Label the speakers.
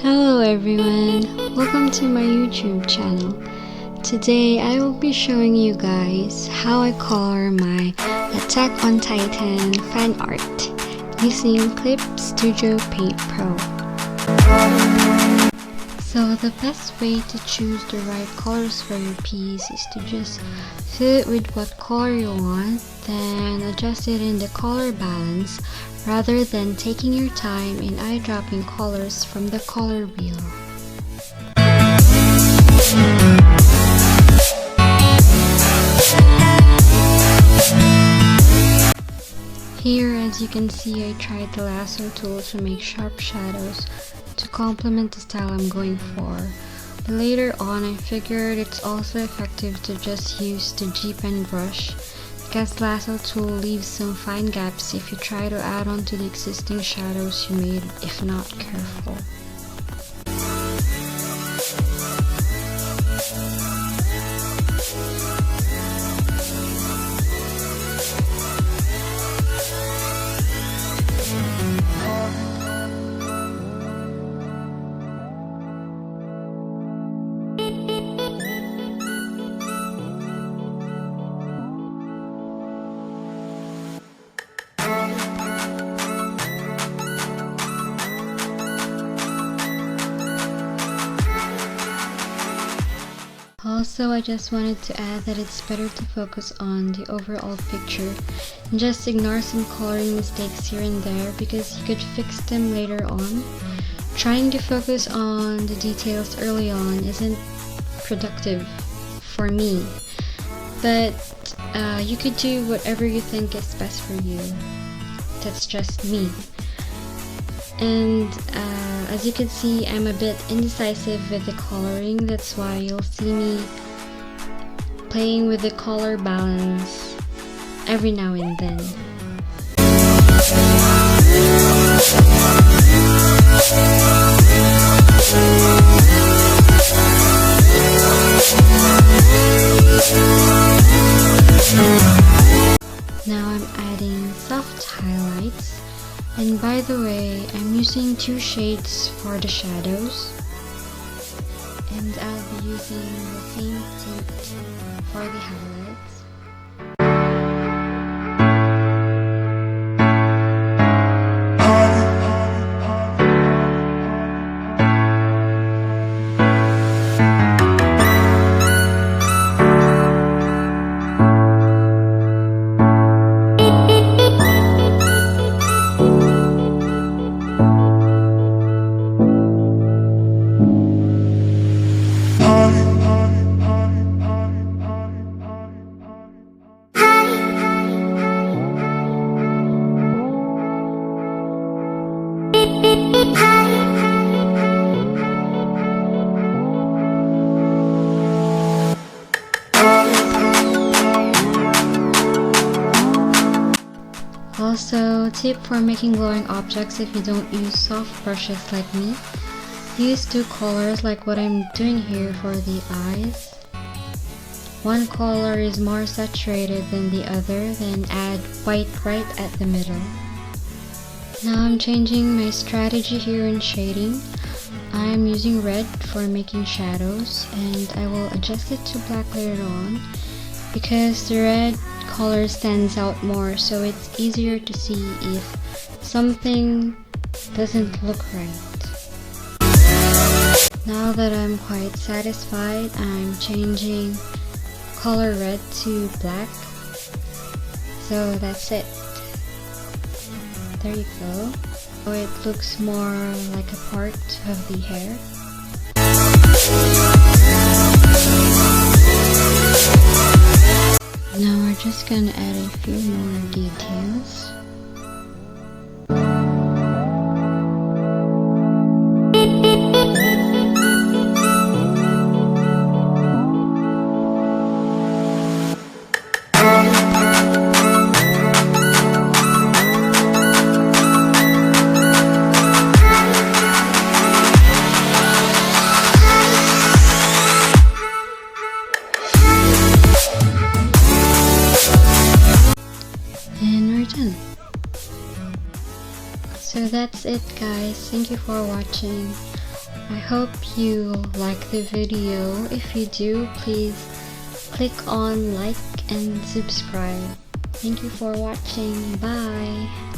Speaker 1: Hello everyone, welcome to my YouTube channel. Today I will be showing you guys how I color my Attack on Titan fan art using Clip Studio Paint Pro. So the best way to choose the right colors for your piece is to just fill it with what color you want, then adjust it in the color balance rather than taking your time in eye-dropping colors from the color wheel. Here, as you can see, I tried the lasso tool to make sharp shadows to complement the style I'm going for. But later on, I figured it's also effective to just use the G-pen brush, because lasso tool leaves some fine gaps if you try to add on to the existing shadows you made if not careful. Also, I just wanted to add that it's better to focus on the overall picture and just ignore some coloring mistakes here and there because you could fix them later on. Trying to focus on the details early on isn't productive for me, but you could do whatever you think is best for you. That's just me. And as you can see, I'm a bit indecisive with the coloring. That's why you'll see me playing with the color balance every now and then. Now I'm adding soft highlights. And by the way, I'm using two shades for the shadows, and I'll be using the same tint for the highlights. Also, tip for making glowing objects if you don't use soft brushes like me, use two colors like what I'm doing here for the eyes. One color is more saturated than the other, then add white right at the middle. Now I'm changing my strategy here in shading. I'm using red for making shadows, and I will adjust it to black later on because the red color stands out more, so it's easier to see if something doesn't look right. Now that I'm quite satisfied, I'm changing color red to black. So that's it. There you go. So it looks more like a part of the hair. Now we're just gonna add a few more details. So that's it guys, thank you for watching. I hope you like the video. If you do, please click on like and subscribe. Thank you for watching. Bye!